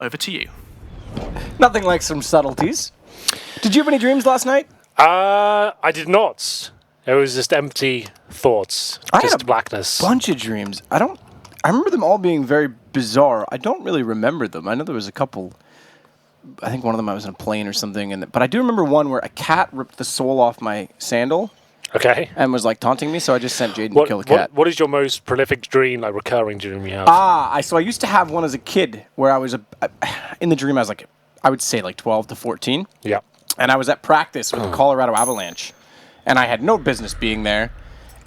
Over to you. Nothing like some subtleties. Did you have any dreams last night? I did not. It was just empty thoughts. I just had a blackness. Bunch of dreams. I remember them all being very bizarre. I don't really remember them. I know there was a couple. I think one of them I was in a plane or something, but I do remember one where a cat ripped the sole off my sandal. Okay. And was like taunting me, so I just sent Jaden to kill the cat. What is your most prolific dream, like recurring dream you have? So I used to have one as a kid where I was in the dream I was like, I would say like 12 to 14. Yeah. And I was at practice with the Colorado Avalanche, and I had no business being there.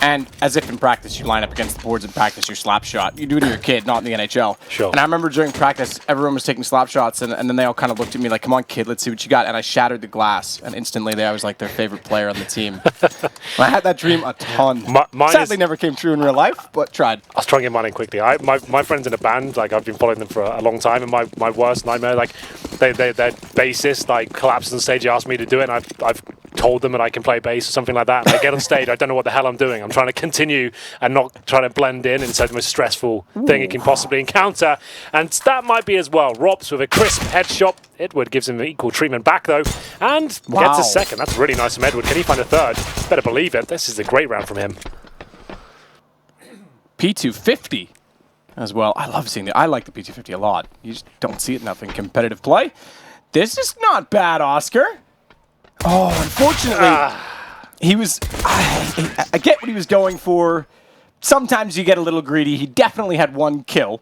And as if in practice, you line up against the boards and practice your slap shot. You do it to your kid, not in the NHL. Sure. And I remember during practice, everyone was taking slap shots, and then they all kind of looked at me like, come on, kid, let's see what you got. And I shattered the glass, and instantly I was like their favorite player on the team. I had that dream a ton. Sadly, never came true in real life, but tried. I was trying to get mine in quickly. My friends in a band, like I've been following them for a long time, and my worst nightmare, like their bassist like collapsed on stage, asked me to do it, and I've told them that I can play bass or something like that. And I get on stage, I don't know what the hell I'm doing. I'm trying to continue and not trying to blend in, and it's the most stressful thing you can possibly encounter. And that might be as well. Robs with a crisp headshot. Edward gives him equal treatment back though, and gets a second. That's really nice from Edward. Can he find a third? Better believe it. This is a great round from him. P250 as well. I love seeing I like the P250 a lot. You just don't see it enough in competitive play. This is not bad, Oscar. Oh, unfortunately, he was... I get what he was going for. Sometimes you get a little greedy. He definitely had one kill.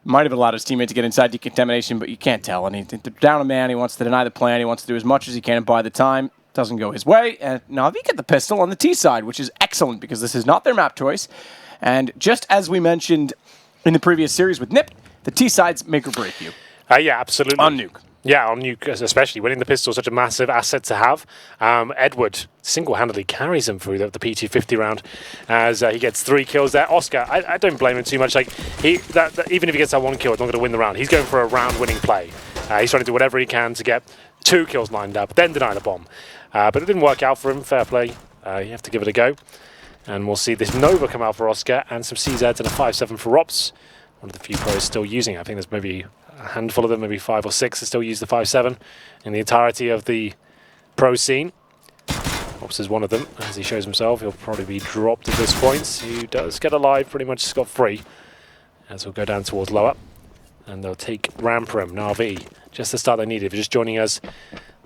Might have allowed his teammate to get inside decontamination, but you can't tell. And he's down a man. He wants to deny the plan. He wants to do as much as he can and buy the time. Doesn't go his way. And Navi get the pistol on the T side, which is excellent because this is not their map choice. And just as we mentioned in the previous series with Nip, the T sides make or break you. Yeah, absolutely. On nuke. Yeah, on nuke especially. Winning the pistol is such a massive asset to have. Edward single-handedly carries him through the P250 round as he gets 3 kills there. Oscar, I don't blame him too much. Like even if he gets that 1 kill, it's not going to win the round. He's going for a round-winning play. He's trying to do whatever he can to get 2 kills lined up, then deny the bomb. But it didn't work out for him. Fair play. You have to give it a go. And we'll see this Nova come out for Oscar and some CZs and a 5-7 for Rops. One of the few pros still using it. I think there's maybe a handful of them, maybe 5 or 6 that still use the 5-7 in the entirety of the pro scene. Rops is one of them. As he shows himself, he'll probably be dropped at this point. He does get alive, pretty much scot-free. As we'll go down towards lower. And they'll take Ramprim, Na'Vi. Just the start they needed. If you're just joining us,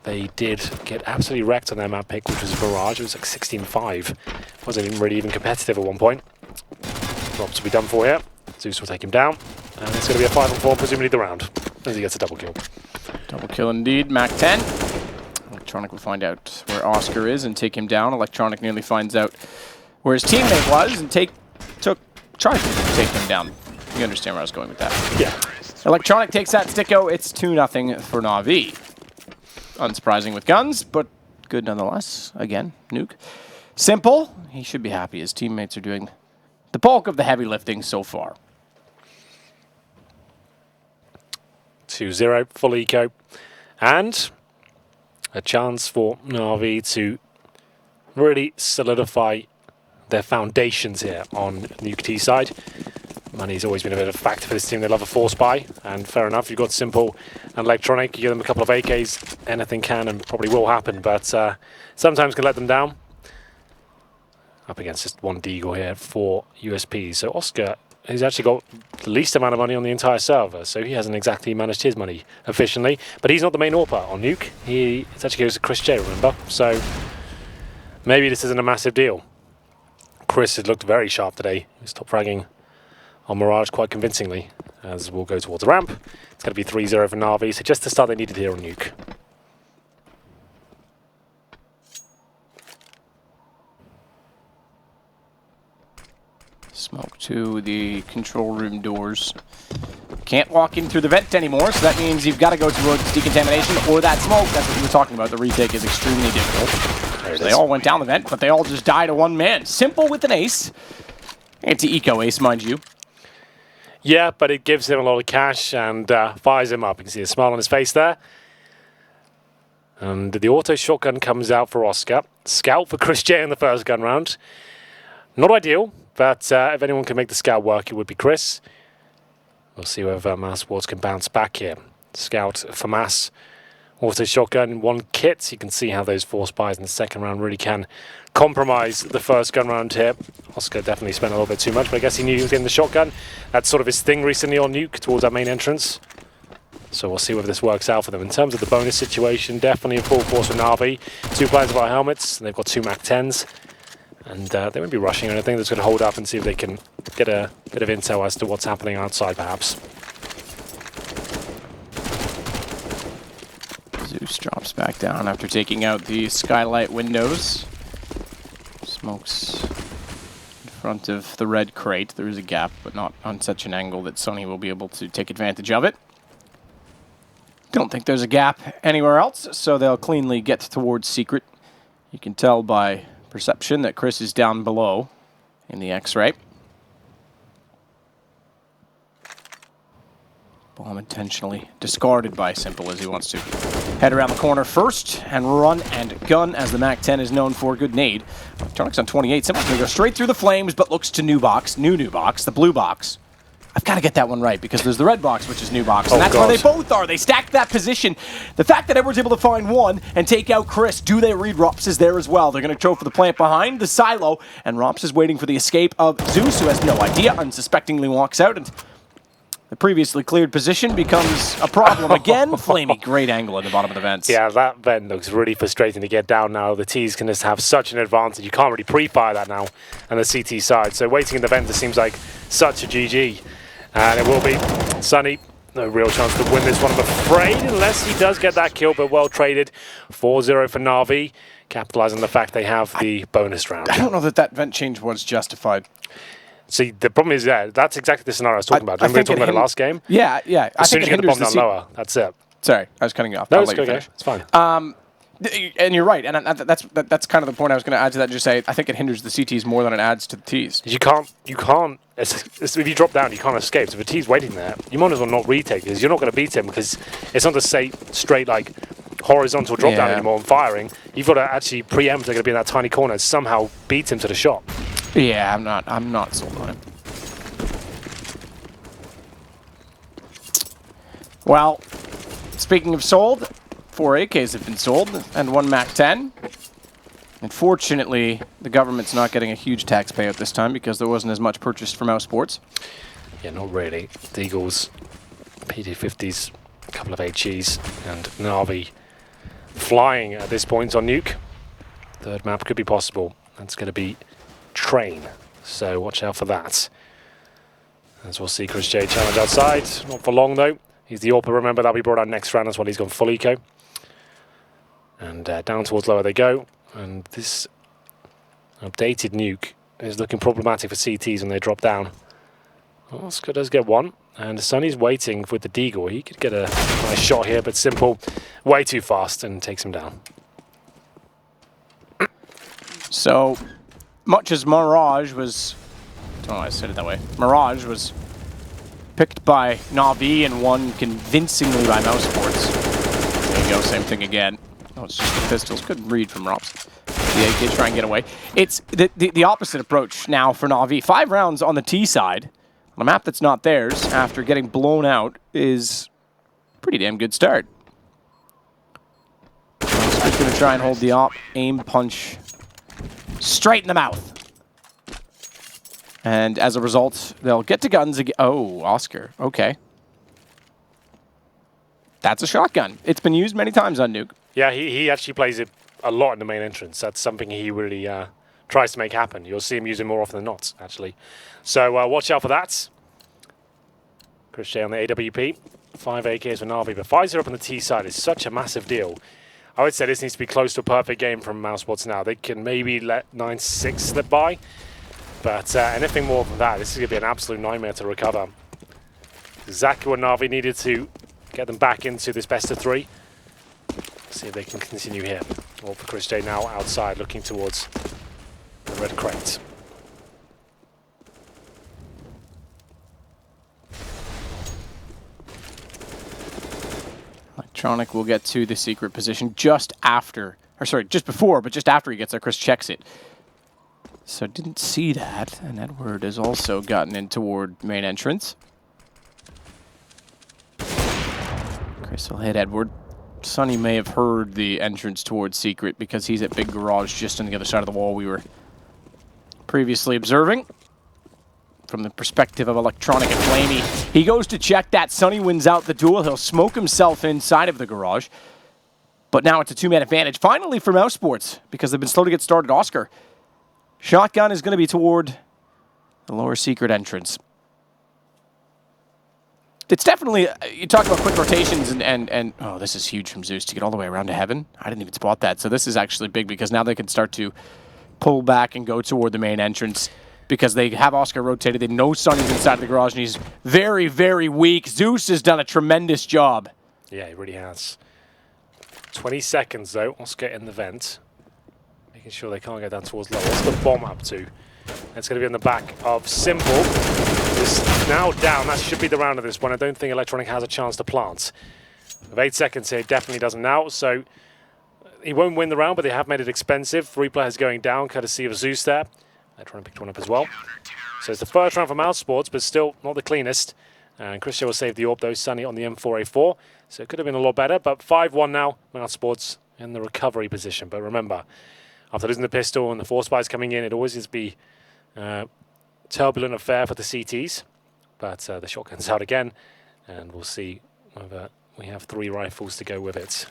they did get absolutely wrecked on their map pick, which was Barrage. It was like 16-5. Wasn't even really even competitive at one point. Rops will be done for here. Zeus will take him down. And it's going to be a 5-on-4, presumably the round, as he gets a double kill. Double kill indeed. Mac 10. Electronic will find out where Oscar is and take him down. Electronic nearly finds out where his teammate was and tried to take him down. You understand where I was going with that. Yeah. Electronic takes that sticko. It's 2-0 for Na'Vi. Unsurprising with guns, but good nonetheless. Again, nuke. Simple. He should be happy. His teammates are doing the bulk of the heavy lifting so far. 2-0, full eco. And a chance for Na'Vi to really solidify their foundations here on Nuke T side. Money's always been a bit of a factor for this team. They love a force buy, and fair enough. You've got Simple and Electronic. You give them a couple of AKs, anything can and probably will happen, but sometimes can let them down. Up against just one Deagle here for USP. So Oscar has actually got the least amount of money on the entire server, so he hasn't exactly managed his money efficiently. But he's not the main AWPer on Nuke. It actually goes to Chris J, remember? So maybe this isn't a massive deal. Chris has looked very sharp today. He's top fragging on Mirage quite convincingly, as we'll go towards the ramp. It's going to be 3-0 for Na'Vi, so just the start they needed here on Nuke. Smoke to the control room doors. Can't walk in through the vent anymore, so that means you've got to go towards decontamination or that smoke. That's what we were talking about. The retake is extremely difficult. So they all went down the vent, but they all just died to one man. Simple with an ace. Anti-eco ace, mind you. Yeah, but it gives him a lot of cash and fires him up. You can see a smile on his face there. And the auto shotgun comes out for Oscar. Scout for Chris J in the first gun round. Not ideal, but if anyone can make the scout work, it would be Chris. We'll see whether mousesports can bounce back here. Scout for Mass. Auto shotgun in one kit. You can see how those 4 spies in the second round really can compromise the first gun round here. Oscar definitely spent a little bit too much, but I guess he knew he was getting the shotgun. That's sort of his thing recently on nuke towards our main entrance. So we'll see whether this works out for them. In terms of the bonus situation, definitely in full force for Na'Vi. 2 players without helmets, and they've got 2 MAC-10s. And they won't be rushing or anything. They're just going to hold up and see if they can get a bit of intel as to what's happening outside, perhaps. Zeus drops back down after taking out the skylight windows. Smokes in front of the red crate. There is a gap, but not on such an angle that Sony will be able to take advantage of it. Don't think there's a gap anywhere else, so they'll cleanly get towards secret. You can tell by perception that Chris is down below in the X-ray. Bomb intentionally discarded by Simple as he wants to head around the corner first and run and gun as the MAC-10 is known for. Good nade. Electronics on 28. Simple's going to go straight through the flames, but looks to new box, new box, the blue box. I've got to get that one right because there's the red box, which is new box, and that's where they both are. They stacked that position. The fact that Edward's able to find one and take out Chris, do they read Rops is there as well. They're going to go for the plant behind the silo, and Rops is waiting for the escape of Zeus, who has no idea, unsuspectingly walks out, and the previously cleared position becomes a problem again. Flamey, great angle at the bottom of the vents. Yeah, that vent looks really frustrating to get down now. The T's can just have such an advantage. You can't really pre-fire that now on the CT side. So waiting in the vent, it seems like such a GG. And it will be Sunny. No real chance to win this one, I'm afraid, unless he does get that kill, but well traded. 4-0 for Na'Vi, capitalizing on the fact they have the bonus round. I don't know that that vent change was justified. See, the problem is that's exactly the scenario I was talking about. Remember we were talking about it last game? Yeah. As soon as you get the bomb down lower, that's it. Sorry, I was cutting you off. No, it's okay. It's fine. And you're right, and that's kind of the point I was going to add to that. And just say I think it hinders the CTs more than it adds to the Ts. You can't. If you drop down, you can't escape. So if a T's waiting there, you might as well not retake because you're not going to beat him because it's not just straight like horizontal drop down anymore and firing. You've got to actually preempt. They're going to be in that tiny corner and somehow beat him to the shot. Yeah, I'm not sold on it. Well, speaking of sold, 4 AKs have been sold and 1 MAC-10. Unfortunately, the government's not getting a huge tax payout this time because there wasn't as much purchased from mousesports. Yeah, not really. Deagles, PT50s, a couple of HEs, and Na'Vi flying at this point on nuke. Third map could be possible. That's going to be Train, so watch out for that. As we'll see Chris J challenge outside. Not for long though. He's the AWP, remember, that'll be brought out next round as well. He's gone full eco. And down towards lower they go. And this updated nuke is looking problematic for CTs when they drop down. Oscar does get one. And Sonny's waiting with the Deagle. He could get a nice shot here, but Simple way too fast and takes him down. So much as Mirage was, I don't know why I said it that way. Mirage was picked by Na'Vi and won convincingly by mousesports. There you go, same thing again. Oh, it's just the pistols. Couldn't read from Rops. The AK try and get away. It's the opposite approach now for Na'Vi. 5 rounds on the T side on a map that's not theirs after getting blown out is a pretty damn good start. Just going to try and hold the op, aim, punch straight in the mouth. And as a result, they'll get to guns again. Oh, Oscar. Okay. That's a shotgun. It's been used many times on nuke. Yeah, he actually plays it a lot in the main entrance. That's something he really tries to make happen. You'll see him use it more often than not, actually. So watch out for that. Chris J on the AWP. 5 AKs for Na'Vi, but 5-0 up on the T side is such a massive deal. I would say this needs to be close to a perfect game from mousesports now. They can maybe let 9-6 slip by, but anything more than that, this is going to be an absolute nightmare to recover. Exactly what Na'Vi needed to get them back into this best of 3. See if they can continue here. All for Chris J now outside, looking towards the red crate. Electronic will get to the secret position just after, or sorry, just before, but just after he gets there, Chris checks it. So didn't see that, and Edward has also gotten in toward main entrance. Chris will hit Edward. Sonny may have heard the entrance towards Secret because he's at Big Garage just on the other side of the wall we were previously observing. From the perspective of Electronic and Flamey, he goes to check that. Sonny wins out the duel. He'll smoke himself inside of the garage. But now it's a two-man advantage, finally for mousesports, because they've been slow to get started. Oscar, shotgun is going to be toward the lower Secret entrance. It's definitely, you talk about quick rotations and oh, this is huge from Zeus to get all the way around to Heaven. I didn't even spot that. So this is actually big because now they can start to pull back and go toward the main entrance because they have Oscar rotated. They know Sonny's inside the garage and he's very, very weak. Zeus has done a tremendous job. Yeah, he really has. 20 seconds though, Oscar in the vent. Making sure they can't go down towards low. What's the bomb up to? It's going to be on the back of Simple. It's now down. That should be the round of this one. I don't think Electronic has a chance to plant. With 8 seconds here, definitely doesn't now. So he won't win the round, but they have made it expensive. 3 players going down, courtesy of Zeus there. Electronic picked one up as well. So it's the first round for mousesports, but still not the cleanest. And Christian will save the AWP though, Sunny on the M4A4. So it could have been a lot better, but 5-1 now. mousesports in the recovery position. But remember, after losing the pistol and the 4 spies coming in, it always is be turbulent affair for the CTs. But the shotgun's out again, and we'll see whether we have 3 rifles to go with it.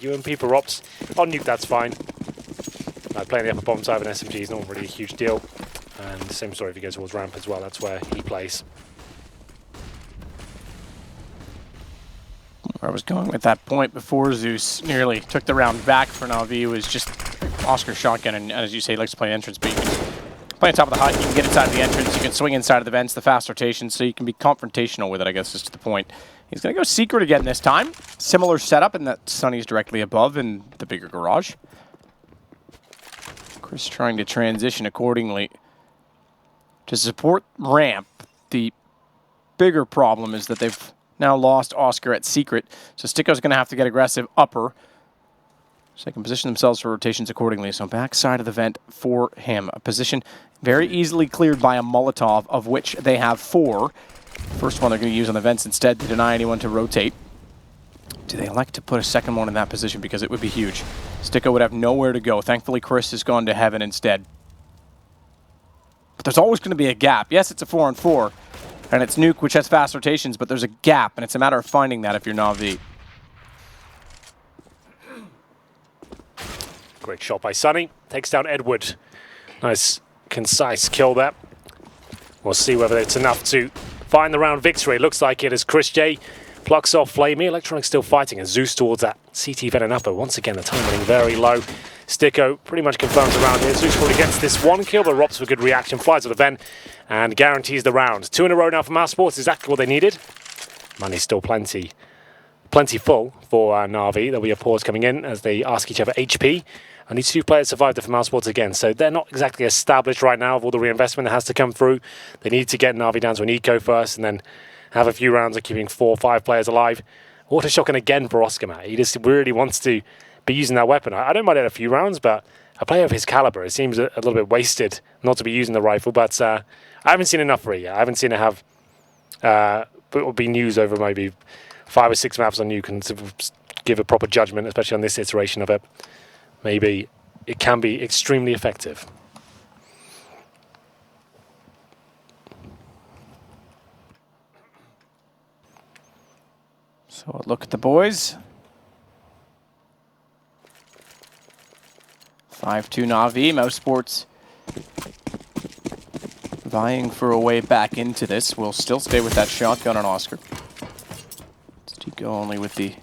UMP for Ops. On nuke, that's fine. Playing the upper bomb side of an SMG is not really a huge deal. And the same story if you go towards ramp as well. That's where he plays. Where I was going with that point before Zeus nearly took the round back for Na'Vi was just Oscar shotgun, and as you say, he likes to play entrance, but you can play on top of the hut, you can get inside the entrance, you can swing inside of the vents, the fast rotation, so you can be confrontational with it, I guess is to the point. He's going to go Secret again this time. Similar setup in that Sonny's directly above in the bigger garage. Chris trying to transition accordingly to support ramp. The bigger problem is that they've now lost Oscar at Secret, so Sticko's going to have to get aggressive upper so they can position themselves for rotations accordingly. So backside of the vent for him. A position very easily cleared by a Molotov, of which they have 4. First one they're going to use on the vents instead to deny anyone to rotate. Do they elect to put a second one in that position? Because it would be huge. Sticko would have nowhere to go. Thankfully, Chris has gone to Heaven instead. But there's always going to be a gap. Yes, it's a 4-on-4, and it's nuke, which has fast rotations, but there's a gap, and it's a matter of finding that if you're Na'Vi. Great shot by Sonny. Takes down Edward. Nice, concise kill there. We'll see whether it's enough to find the round victory. Looks like it as Chris J plucks off Flamey. Electronic still fighting, and Zeus towards that CT vent and upper. Once again, the time running very low. Sticko pretty much confirms around here. Zeus probably gets this 1 kill, but Rops with good reaction, flies with the vent, and guarantees the round. 2 in a row now for mousesports, exactly what they needed. Money's still plenty full for Na'Vi. There'll be a pause coming in as they ask each other HP. And these 2 players survived it for mousesports again, so they're not exactly established right now with all the reinvestment that has to come through. They need to get Na'Vi down to an eco first, and then have a few rounds of keeping 4 or 5 players alive. Auto shotgun again for Oscar, Matt. He just really wants to be using that weapon. I don't mind it a few rounds, but a player of his caliber, it seems a little bit wasted not to be using the rifle. But I haven't seen enough for it yet. I haven't seen it have it will be news over maybe 5 or 6 maps on you can give a proper judgment, especially on this iteration of it. Maybe it can be extremely effective. So a look at the boys. 5-2 Na'Vi. mousesports vying for a way back into this. We'll still stay with that shotgun on Oscar. Stico only with the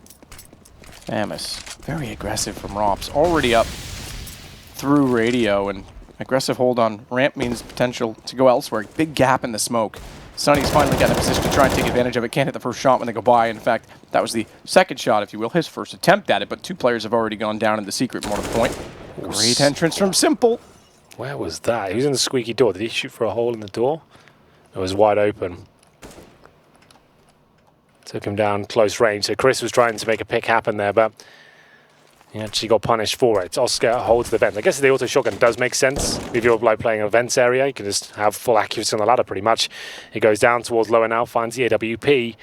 Amos. Very aggressive from Rops. Already up through radio, and aggressive hold on ramp means potential to go elsewhere. Big gap in the smoke. Sonny's finally got in a position to try and take advantage of it. Can't hit the first shot when they go by. In fact, that was the second shot, if you will, his first attempt at it, but 2 players have already gone down in the Secret, more to the point. Great entrance from Simple. Where was that? He was in the squeaky door. Did he shoot for a hole in the door? It was wide open. Took him down close range. So Chris was trying to make a pick happen there, but he actually got punished for it. Oscar holds the vent. I guess the auto shotgun does make sense. If you're like playing a vents area, you can just have full accuracy on the ladder pretty much. He goes down towards lower now, finds the AWP.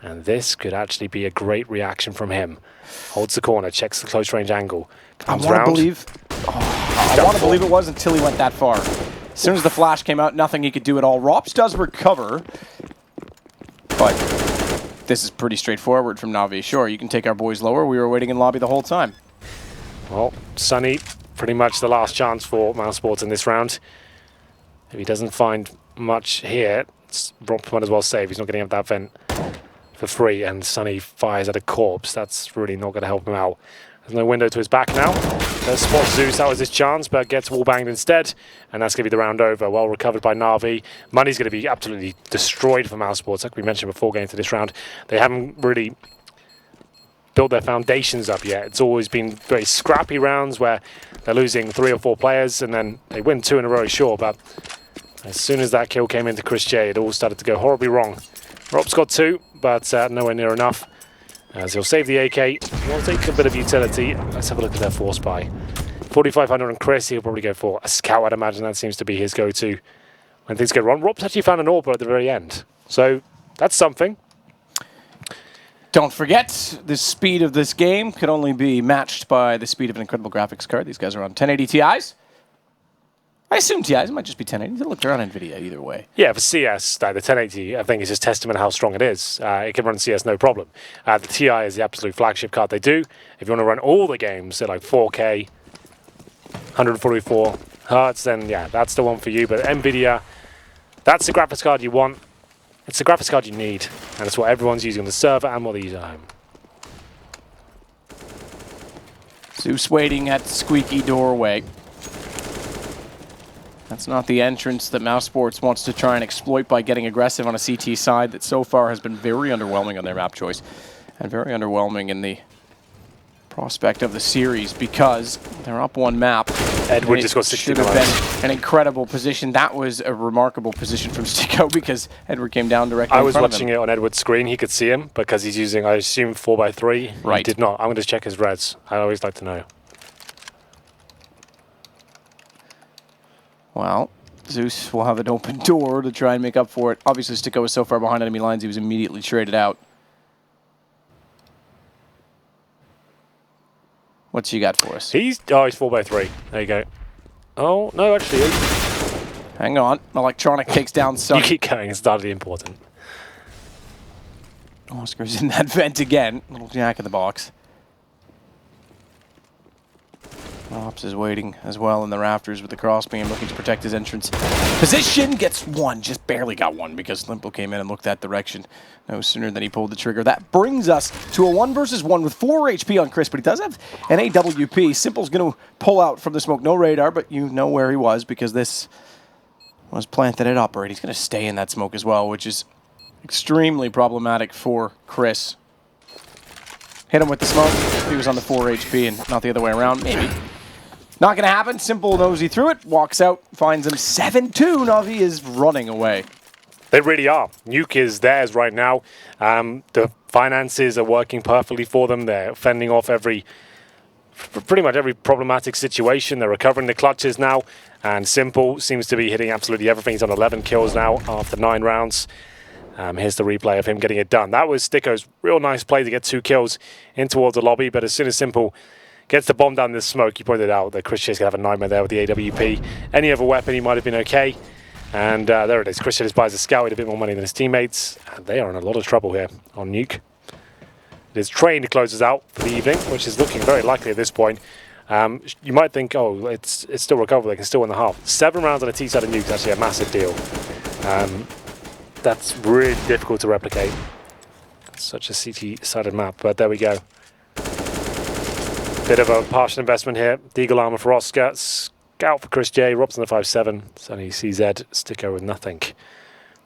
And this could actually be a great reaction from him. Holds the corner, checks the close range angle. Comes I want round. to believe. I want to believe it was until he went that far. As soon as the flash came out, nothing he could do at all. Rops does recover, but this is pretty straightforward from Navi. Sure, you can take our boys lower. We were waiting in lobby the whole time. Well, Sunny, pretty much the last chance for mousesports in this round. If he doesn't find much here, Rops might as well save. He's not getting up that vent for free, and Sunny fires at a corpse. That's really not going to help him out. There's no window to his back now. There's Spot Zeus, that was his chance, but gets wall-banged instead, and that's going to be the round over. Well recovered by Na'Vi. Money's going to be absolutely destroyed for mousesports, like we mentioned before getting to this round. They haven't really built their foundations up yet. It's always been very scrappy rounds where they're losing 3 or 4 players, and then they win 2 in a row, sure, but as soon as that kill came into Chris J, it all started to go horribly wrong. Rob's got 2, but nowhere near enough. As he'll save the AK, he'll take a bit of utility. Let's have a look at their force buy. 4,500 on Chris, he'll probably go for a scout, I'd imagine that seems to be his go-to when things go wrong. Rob's actually found an AWP at the very end, so that's something. Don't forget, the speed of this game could only be matched by the speed of an incredible graphics card. These guys are on 1080 Ti's. I assume TIs, it might just be 1080. Look, they're on NVIDIA either way. Yeah, for CS, the 1080, I think, is just testament to how strong it is. It can run CS no problem. The TI is the absolute flagship card they do. If you want to run all the games at like 4K, 144 hertz, then yeah, that's the one for you. But NVIDIA, that's the graphics card you want. It's the graphics card you need. And it's what everyone's using on the server and what they use at home. Zeus waiting at the squeaky doorway. That's not the entrance that mousesports wants to try and exploit by getting aggressive on a CT side that so far has been very underwhelming on their map choice and very underwhelming in the prospect of the series because they're up 1 map. Edward just got 60 should have been an incredible position. That was a remarkable position from Sticko because Edward came down directly I in was front of watching him. it on Edward's screen. He could see him because he's using, I assume, 4x3. Right. He did not. I'm going to check his reds. I always like to know. Well, Zeus will have an open door to try and make up for it. Obviously, Sticko was so far behind enemy lines, he was immediately traded out. What's you got for us? He's 4x3. There you go. Oh, no, actually. Hang on. Electronic takes down You Sunny. keep going. It's hardly important. Oscar's in that vent again. Little jack in the box. Ops is waiting as well in the rafters with the crossbeam, looking to protect his entrance position. Gets 1, just barely got 1 because Limpo came in and looked that direction no sooner than he pulled the trigger. That brings us to a 1 versus 1 with 4 HP on Chris, but he does have an AWP. Simple's going to pull out from the smoke. No radar, but you know where he was because this was planted at upper. He's going to stay in that smoke as well, which is extremely problematic for Chris. Hit him with the smoke. He was on the 4 HP and not the other way around. Maybe. Not going to happen. Simple knows he threw it. Walks out. Finds him 7-2. Navi is running away. They really are. Nuke is theirs right now. The finances are working perfectly for them. They're fending off pretty much every problematic situation. They're recovering the clutches now. And Simple seems to be hitting absolutely everything. He's on 11 kills now after 9 rounds. Here's the replay of him getting it done. That was Sticko's real nice play to get 2 kills in towards the lobby. But as soon as Simple gets the bomb down this smoke, you pointed out that Chris Chase could have a nightmare there with the AWP. Any other weapon, he might have been okay. And there it is. Chris Chase buys a scout with a bit more money than his teammates. And they are in a lot of trouble here on Nuke. It is Train who closes out for the evening, which is looking very likely at this point. You might think, oh, it's still recoverable. They can still win the half. 7 rounds on a T-side of Nuke is actually a massive deal. That's really difficult to replicate. Such a CT-sided map, but there we go. Bit of a partial investment here. Deagle armor for Oscar. Scout for Chris J. Robson the 5-7. Sunny CZ. Sticko with nothing.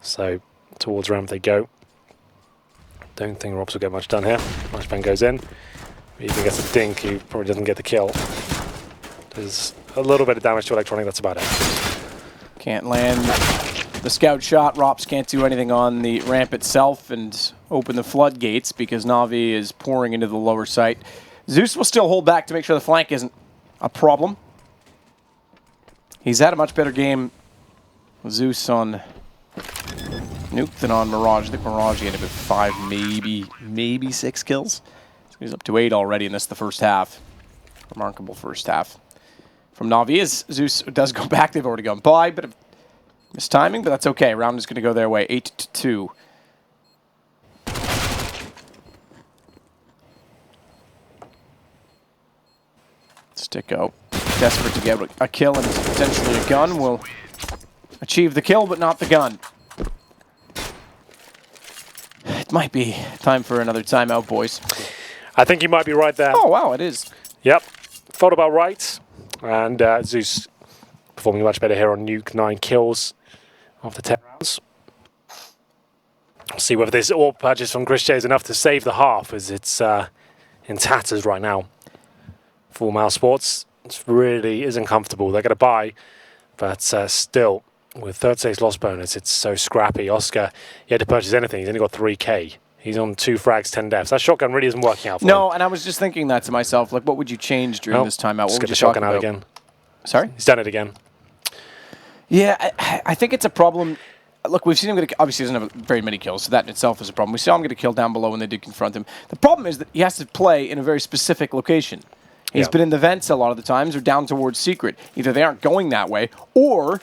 So towards ramp they go. Don't think Robs will get much done here. Flashbang goes in. He even gets a dink. He probably doesn't get the kill. There's a little bit of damage to electronic. That's about it. Can't land the scout shot. Rops can't do anything on the ramp itself and open the floodgates because Navi is pouring into the lower site. Zeus will still hold back to make sure the flank isn't a problem. He's had a much better game with Zeus on Nuke than on Mirage. I think Mirage he had about 5, maybe 6 kills. So he's up to 8 already, and that's the first half. Remarkable first half from Na'Vi as Zeus does go back. They've already gone by, bit of mistiming, but that's okay. Round is going to go their way, 8-2. Sticko, desperate to get a kill and potentially a gun, will achieve the kill, but not the gun. It might be time for another timeout, boys. I think you might be right there. Oh, wow, it is. Yep. Thought about right. And Zeus performing much better here on Nuke. 9 kills after 10 rounds. We'll see whether this AWP purchase from Chris J is enough to save the half, as it's in tatters right now for mousesports. It really isn't comfortable. They're going to buy, but still, with third stage loss bonus, it's so scrappy. Oscar, he had to purchase anything. He's only got 3k. He's on 2 frags, 10 deaths. That shotgun really isn't working out for him. No, and I was just thinking that to myself. Like, what would you change during this timeout? What would you the shotgun out again. Sorry? He's done it again. Yeah, I think it's a problem. Look, we've seen him get obviously he doesn't have very many kills, so that in itself is a problem. We saw him get a kill down below when they did confront him. The problem is that he has to play in a very specific location. He's been in the vents a lot of the times or down towards secret. Either they aren't going that way, or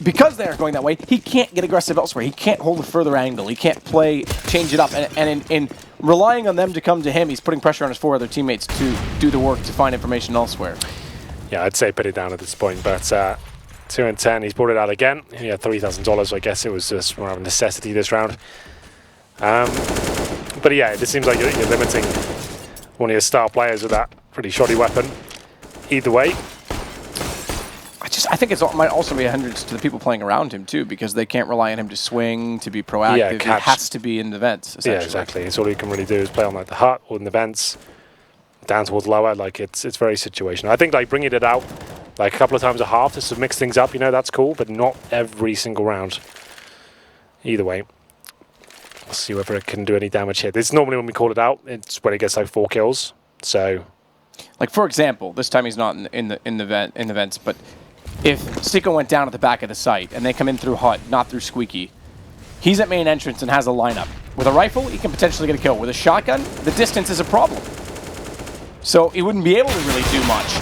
because they aren't going that way, he can't get aggressive elsewhere. He can't hold a further angle. He can't play, change it up. And in relying on them to come to him, he's putting pressure on his 4 other teammates to do the work to find information elsewhere. Yeah, I'd say put it down at this point, but 2 and 10, he's brought it out again. He had $3,000, so I guess it was just more of a necessity this round. But yeah, it seems like you're limiting one of your star players with that pretty shoddy weapon. Either way. I think it might also be a hindrance to the people playing around him too, because they can't rely on him to swing, to be proactive. Yeah, it has to be in the vents, essentially. Yeah, exactly. It's all he can really do is play on like the hut or in the vents, down towards lower. Like it's very situational. I think like bringing it out like a couple of times a half just to mix things up, you know, that's cool, but not every single round. Either way. We'll see whether it can do any damage here. This is normally when we call it out. It's when it gets like 4 kills. So, like for example, this time he's not in the vents, but if Sicko went down at the back of the site and they come in through hut, not through squeaky, he's at main entrance and has a lineup. With a rifle, he can potentially get a kill. With a shotgun, the distance is a problem. So he wouldn't be able to really do much.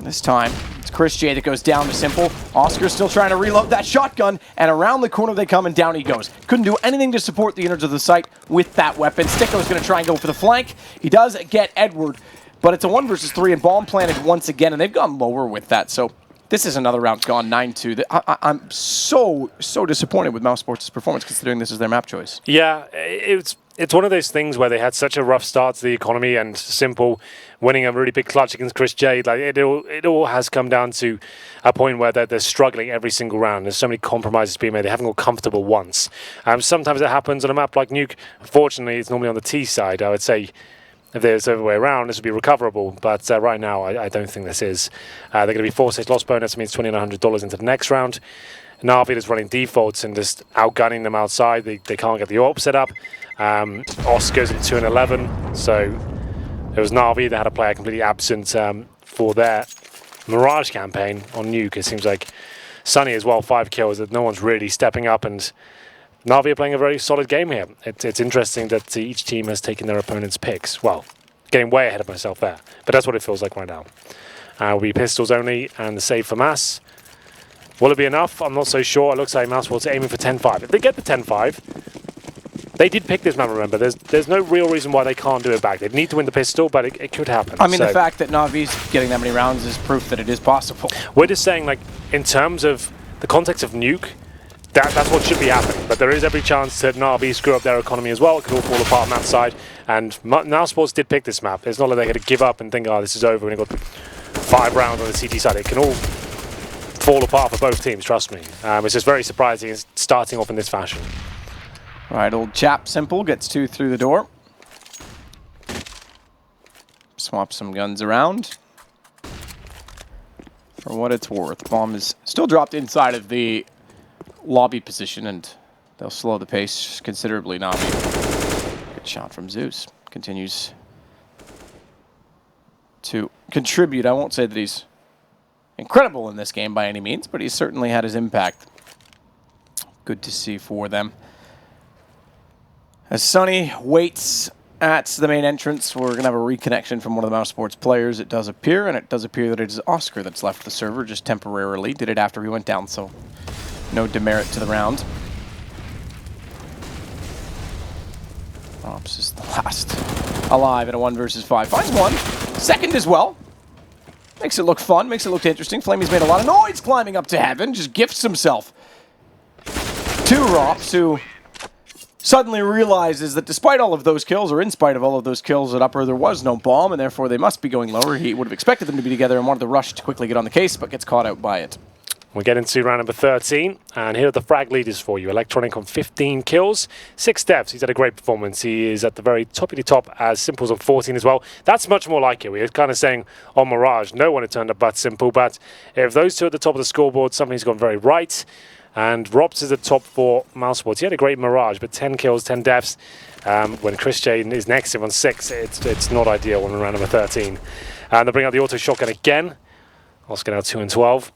This time, it's Chris J that goes down to Simple. Oscar's still trying to reload that shotgun, and around the corner they come, and down he goes. Couldn't do anything to support the innards of the site with that weapon. Sticko's going to try and go for the flank. He does get Edward, but it's a 1 versus 3, and bomb planted once again, and they've gone lower with that. So this is another round gone 9-2. I'm so disappointed with mousesports' performance, considering this is their map choice. Yeah, it's one of those things where they had such a rough start to the economy, and Simple winning a really big clutch against Chris J. Like it all has come down to a point where they're struggling every single round. There's so many compromises being made. They haven't got comfortable once. Sometimes it happens on a map like Nuke. Fortunately, it's normally on the T side. I would say if there's the other way around, this would be recoverable. But right now, I don't think this is. They're going to be 4-6 loss bonus. It means $2,900 into the next round. Na'Vi is running defaults and just outgunning them outside. They can't get the AWP set up. Oscar's in 2 and 11. So it was Na'Vi that had a player completely absent for their Mirage campaign on Nuke. It seems like Sunny as well, 5 kills. That no one's really stepping up, and Na'Vi are playing a very solid game here. It's interesting that each team has taken their opponent's picks. Well, getting way ahead of myself there, but that's what it feels like right now. Will be pistols only and the save for mass. Will it be enough? I'm not so sure. It looks like mousesports are aiming for 10-5. If they get the 10-5, they did pick this map, remember. There's no real reason why they can't do it back. They need to win the pistol, but it could happen. I mean, the fact that Na'Vi's getting that many rounds is proof that it is possible. We're just saying, like, in terms of the context of Nuke, that's what should be happening. But there is every chance that Na'Vi screw up their economy as well. It could all fall apart on that side. And mousesports did pick this map. It's not like they had to give up and think, oh, this is over. We've got 5 rounds on the CT side. It can all fall apart for both teams, trust me. It's just very surprising it's starting off in this fashion. Right, old chap Simple gets 2 through the door. Swap some guns around. For what it's worth, bomb is still dropped inside of the lobby position, and they'll slow the pace considerably. Na'Vi. Good shot from Zeus. Continues to contribute. I won't say that he's incredible in this game by any means, but he's certainly had his impact. good to see for them. As Sunny waits at the main entrance, we're going to have a reconnection from one of the mousesports players, it does appear, and it does appear that it is Oscar that's left the server, just temporarily. Did it after he went down, so no demerit to the round. Ops is the last alive in a 1 versus 5. Finds one. Second as well. Makes it look fun, makes it look interesting. Flamey's made a lot of noise climbing up to heaven, just gifts himself to Rops, who suddenly realizes that despite all of those kills, or in spite of all of those kills at upper, there was no bomb, and therefore they must be going lower. He would have expected them to be together and wanted to rush to quickly get on the case, but gets caught out by it. We get into round number 13, and here are the frag leaders for you. Electronic on 15 kills, 6 deaths. He's had a great performance. He is at the very top of the top as Simple's on 14 as well. That's much more like it. We were kind of saying on Mirage, no one had turned up but Simple, but if those two are at the top of the scoreboard, something's gone very right. And Robs is at top for mousesports. He had a great Mirage, but 10 kills, 10 deaths. When Chris Jane is next to him on 6, it's not ideal on round number 13. And they bring out the auto shotgun again. Oscar now 2 and 12.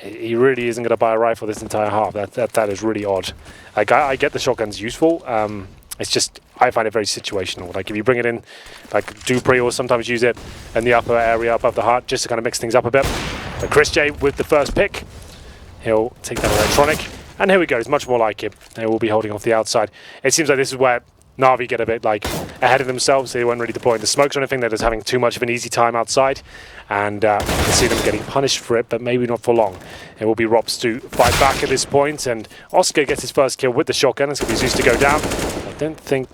He really isn't going to buy a rifle this entire half. That is really odd. Like, I get the shotgun's useful. It's just, I find it very situational. Like, if you bring it in, like Dupree will sometimes use it in the upper area above the heart just to kind of mix things up a bit. But Chris J with the first pick, he'll take that electronic. And here we go. It's much more like it. They will be holding off the outside. It seems like this is where Na'Vi get a bit like ahead of themselves. They weren't really deploying the smokes or anything. They're just having too much of an easy time outside. And you can see them getting punished for it, but maybe not for long. It will be Rops to fight back at this point, and Oscar gets his first kill with the shotgun. It's going to be Zeus to go down. I don't think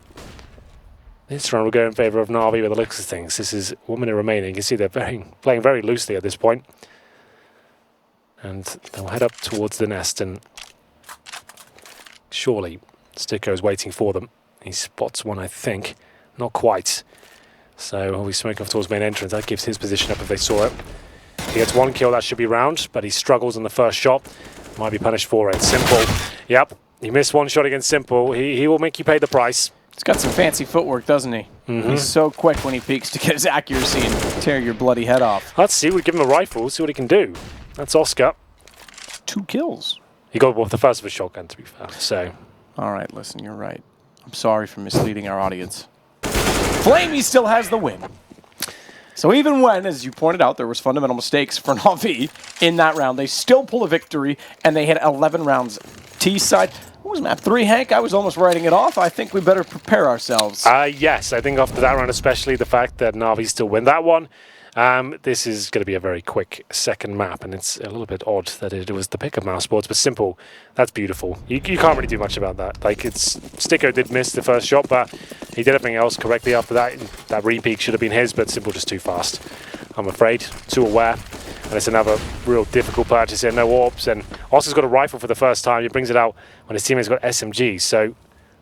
this round will go in favor of Na'Vi with the looks of things. This is 1 minute remaining. You can see they're playing very loosely at this point. And they'll head up towards the nest, and surely Sticko is waiting for them. He spots one, I think. Not quite. So he'll be smoking off towards main entrance. That gives his position up if they saw it. He gets 1 kill, that should be round, but he struggles on the first shot. Might be punished for it. Simple. Yep, he missed 1 shot against Simple. He will make you pay the price. He's got some fancy footwork, doesn't he? He's so quick when he peeks to get his accuracy and tear your bloody head off. Let's see, we give him a rifle, see what he can do. That's Oscar. 2 kills. He got off the first of a shotgun, to be fair. So, all right, listen, you're right. I'm sorry for misleading our audience. Flamey still has the win. So even when, as you pointed out, there was fundamental mistakes for Na'Vi in that round, they still pull a victory, and they hit 11 rounds. T-side, what was map 3, Hank? I was almost writing it off. I think we better prepare ourselves. Yes, I think after that round, especially the fact that Na'Vi still win that one, this is going to be a very quick second map, and it's a little bit odd that it was the pick of mousesports, but Simple, that's beautiful. You can't really do much about that. Like, Sticko did miss the first shot, but he did everything else correctly after that. That re-peak should have been his, but Simple just too fast, I'm afraid. Too aware, and it's another real difficult purchase here. No orbs, and Oscar's got a rifle for the first time. He brings it out when his teammate's got SMG, so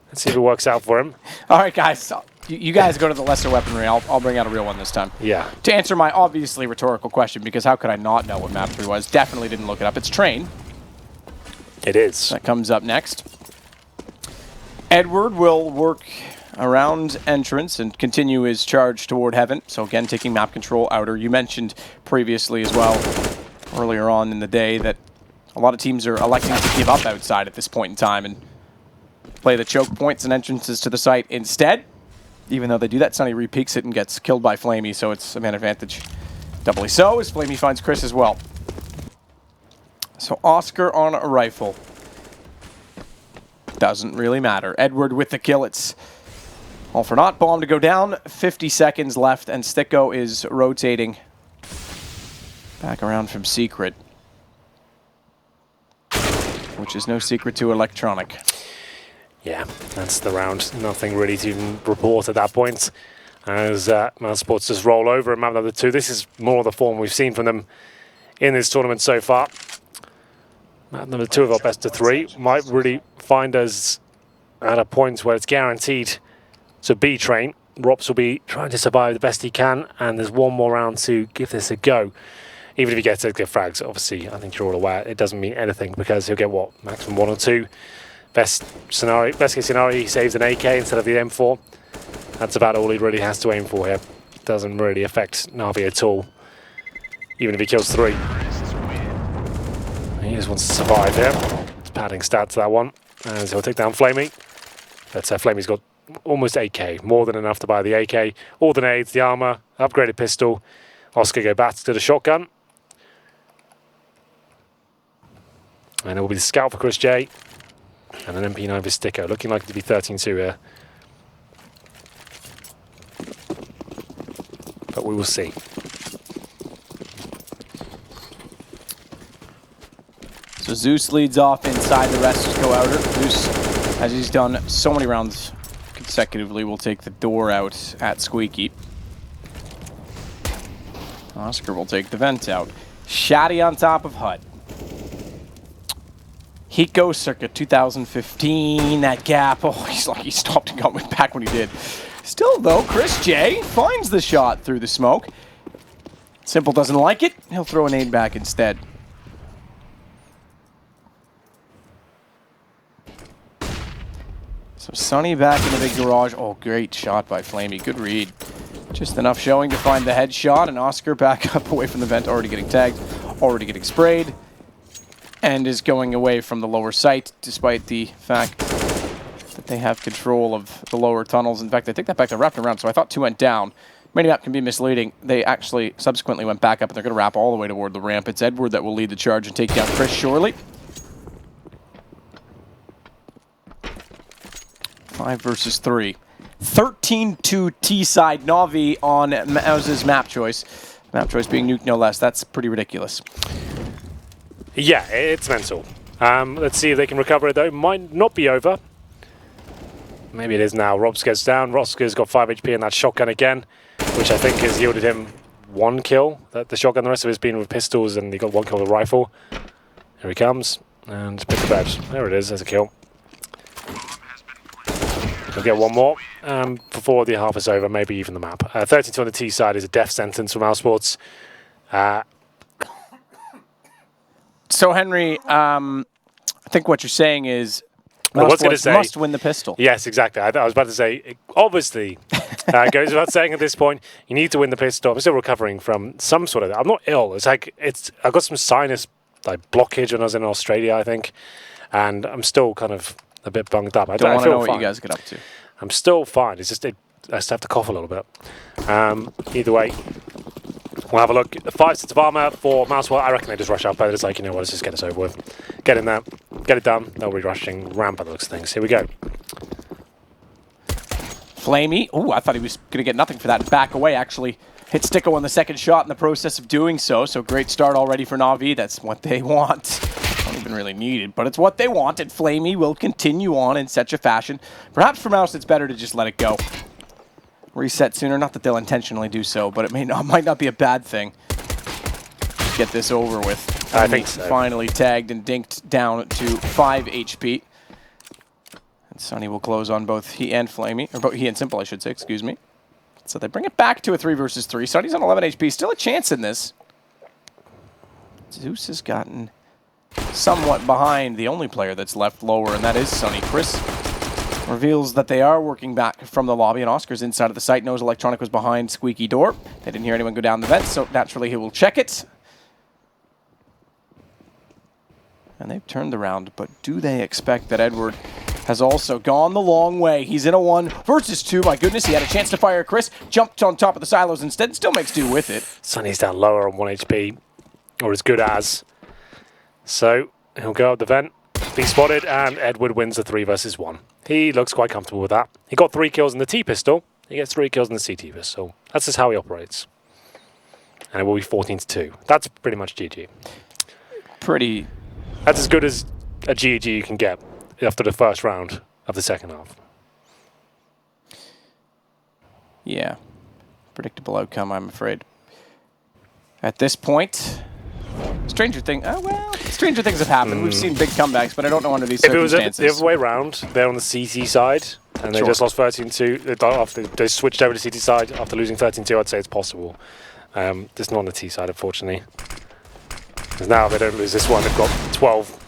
let's see if it works out for him. All right, guys. You guys go to the lesser weaponry. I'll bring out a real one this time. Yeah. To answer my obviously rhetorical question, because how could I not know what map 3 was? Definitely didn't look it up. It's Train. It is. That comes up next. Edward will work around entrance and continue his charge toward heaven. So again, taking map control outer. You mentioned previously as well, earlier on in the day, that a lot of teams are electing to give up outside at this point in time and play the choke points and entrances to the site instead. Even though they do that, Sunny re-peeks it and gets killed by Flamey, so it's a man advantage. Doubly so, as Flamey finds Chris as well. So Oscar on a rifle. Doesn't really matter. Edward with the kill. It's all for naught. Bomb to go down. 50 seconds left, and Sticko is rotating back around from Secret, which is no secret to Electronic. Yeah, that's the round. Nothing really to even report at that point, as mousesports just roll over in map number 2. This is more of the form we've seen from them in this tournament so far. Map number 2 of our best of 3 might really find us at a point where it's guaranteed to be Train. Rops will be trying to survive the best he can, and there's one more round to give this a go. Even if he gets good frags, obviously, I think you're all aware, it doesn't mean anything, because he'll get, what, maximum 1 or 2. Best case scenario, he saves an AK instead of the M4. That's about all he really has to aim for here. Doesn't really affect Na'Vi at all, even if he kills 3. He just wants to survive here. padding stat to that one. And so he'll take down Flamey. But Flamey's got almost 8k, more than enough to buy the AK. All the nades, the armor, upgraded pistol. Oscar go back to the shotgun. And it will be the scout for Chris J. And an MP9 for Sticko, looking like it to be 13-2 here. But we will see. So Zeus leads off inside, the rest just go outer. Zeus, as he's done so many rounds consecutively, will take the door out at Squeaky. Oscar will take the vent out. Shaddy on top of HUD. Heat goes circa 2015, that gap. Oh, he's lucky he stopped and got back when he did. Still, though, Chris J finds the shot through the smoke. Simple doesn't like it. He'll throw an aid back instead. So Sonny back in the big garage. Oh, great shot by Flamey. Good read. Just enough showing to find the headshot, and Oscar back up away from the vent, already getting tagged, already getting sprayed, and is going away from the lower site, despite the fact that they have control of the lower tunnels. In fact, I take that back to wrapping around, so I thought 2 went down. Minimap can be misleading. They actually subsequently went back up, and they're going to wrap all the way toward the ramp. It's Edward that will lead the charge and take down Chris Shorley. 5 versus 3. 13-2 T-side. Na'Vi on Mouse's map choice. Map choice being nuke no less. That's pretty ridiculous. Yeah, it's mental. Let's see if they can recover it, though. Might not be over. Maybe it is now. Robska's down. Robska's got 5 HP in that shotgun again, which I think has yielded him 1 kill. The shotgun, the rest of it's been with pistols, and he got 1 kill with a rifle. Here he comes. And pick the bed. There it is. There's a kill. We'll get 1 more before the half is over, maybe even the map. 32 on the T side is a death sentence for mousesports. So, Henry, I think what you're saying is mousesports must win the pistol. Yes, exactly. I was about to say, obviously, goes without saying at this point, you need to win the pistol. I'm still recovering from some sort of... I'm not ill. It's like, I got some sinus blockage when I was in Australia, I think. And I'm still kind of a bit bunged up. I don't want to know fine. what you guys get up to. I'm still fine. It's just I just have to cough a little bit. Either way, we'll have a look. 5 sets of armor for Mousewell. I reckon they just rush up, but it's like, you know what, let's just get this over with. Get in there, get it done. They'll be rushing ramp by the looks of things. Here we go. Flamey. Oh, I thought he was going to get nothing for that. Back away, actually. Hit Sticko on the second shot in the process of doing so. So great start already for Na'Vi. That's what they want. Not even really needed, but it's what they want, and Flamey will continue on in such a fashion. Perhaps for Mouse, it's better to just let it go. Reset sooner, not that they'll intentionally do so, but it might not be a bad thing. Get this over with. I think so. Finally tagged and dinked down to 5 HP. And Sonny will close on both he and Flamey, or both he and Simple, I should say, excuse me. So they bring it back to a 3 versus 3. Sonny's on 11 HP, still a chance in this. Zeus has gotten somewhat behind the only player that's left lower, and that is Sonny. Chris reveals that they are working back from the lobby, and Oscar's inside of the site. Knows Electronic was behind Squeaky door. They didn't hear anyone go down the vent, so naturally he will check it. And they've turned around, but do they expect that Edward has also gone the long way? He's in a 1 versus 2. My goodness, he had a chance to fire Chris. Jumped on top of the silos instead, still makes do with it. Sonny's down lower on 1 HP, or as good as. So he'll go up the vent, be spotted, and Edward wins the 3 versus 1. He looks quite comfortable with that. He got 3 kills in the T-pistol. He gets 3 kills in the CT pistol. That's just how he operates. And it will be 14-2. That's pretty much GG. Pretty. That's as good as a GG you can get after the first round of the second half. Yeah. Predictable outcome, I'm afraid. At this point, stranger things have happened. We've seen big comebacks, but I don't know under these circumstances. If it was the other way around, they're on the CT side, and they just lost 13-2. After they switched over to CT side after losing 13-2, I'd say it's possible. Just not on the T side, unfortunately. Because now they don't lose this one, they've got 12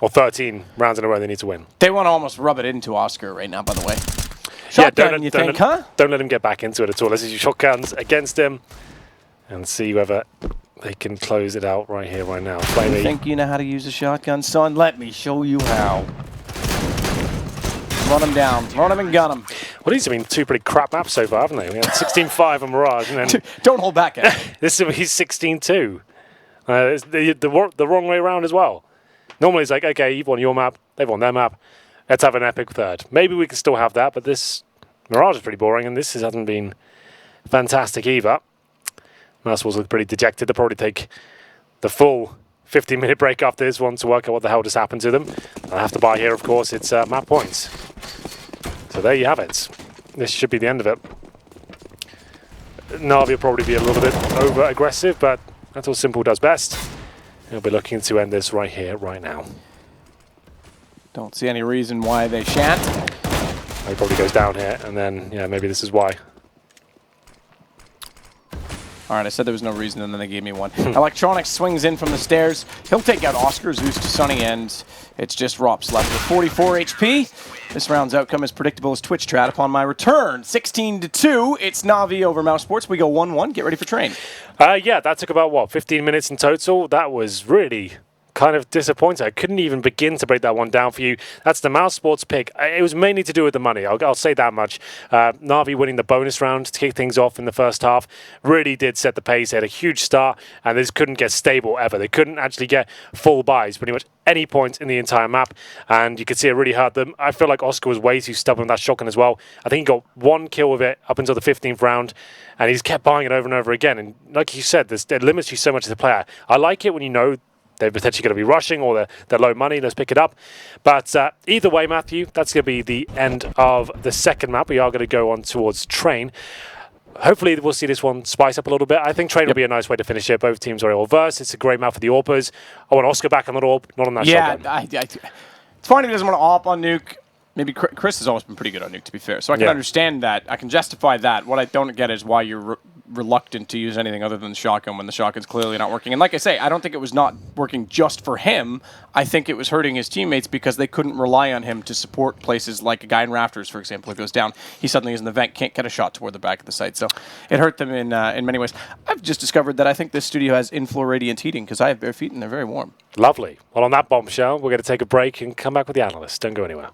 or 13 rounds in a row they need to win. They want to almost rub it into Oscar right now, by the way. Shotgun, you think, huh? Don't let him get back into it at all. Let's use shotguns against him and see whether they can close it out right here, right now. You Flamey. think you know how to use a shotgun, son? Let me show you how. Run him down. Run him and gun him. Well, these have been two pretty crap maps so far, haven't they? We had 16-5 on Mirage, and then Don't hold back, Ed. this will be 16-2. It's the wrong way around as well. Normally it's like, okay, you've won your map, they've won their map. Let's have an epic third. Maybe we can still have that, but this Mirage is pretty boring, and this hasn't been fantastic either. mousesports look pretty dejected. They'll probably take the full 15-minute break after this one to work out what the hell just happened to them. I'll have to buy here, of course, it's map points. So there you have it. This should be the end of it. Na'Vi will probably be a little bit over-aggressive, but that's what Simple does best. He'll be looking to end this right here, right now. Don't see any reason why they shan't. He probably goes down here, and then, yeah, maybe this is why. All right, I said there was no reason, and then they gave me one. Electronics swings in from the stairs. He'll take out Oscar, Zeus to Sunny, and it's just Rops left with 44 HP. This round's outcome is predictable as Twitch Strat upon my return. 16-2, it's Na'Vi over mousesports. We go 1-1. Get ready for train. Yeah, that took about, what, 15 minutes in total? That was really kind of disappointing. I couldn't even begin to break that one down for you. That's the mousesports pick. It was mainly to do with the money. I'll say that much. Na'Vi winning the bonus round to kick things off in the first half really did set the pace. They had a huge start, and they just couldn't get stable ever. They couldn't actually get full buys pretty much any point in the entire map, and you could see it really hurt them. I feel like Oscar was way too stubborn with that shotgun as well. I think he got one kill with it up until the 15th round, and he's kept buying it over and over again. And like you said, it limits you so much as a player. I like it when you know they're potentially going to be rushing or they're low money. Let's pick it up. But either way, Matthew, that's going to be the end of the second map. We are going to go on towards Train. Hopefully, we'll see this one spice up a little bit. I think Train will be a nice way to finish it. Both teams are all versed. It's a great map for the AWPers. I want Oscar back on the AWP, not on that shotgun. Yeah, it's funny he doesn't want to AWP on nuke. Maybe Chris has always been pretty good on nuke, to be fair. So I can understand that. I can justify that. What I don't get is why you're reluctant to use anything other than the shotgun when the shotgun's clearly not working. And like I say, I don't think it was not working just for him. I think it was hurting his teammates because they couldn't rely on him to support places like a guy in Rafters, for example. If he goes down, he suddenly is in the vent, can't get a shot toward the back of the site. So it hurt them in many ways. I've just discovered that I think this studio has in-floor radiant heating because I have bare feet and they're very warm. Lovely. Well, on that bombshell, we're going to take a break and come back with the analysts. Don't go anywhere.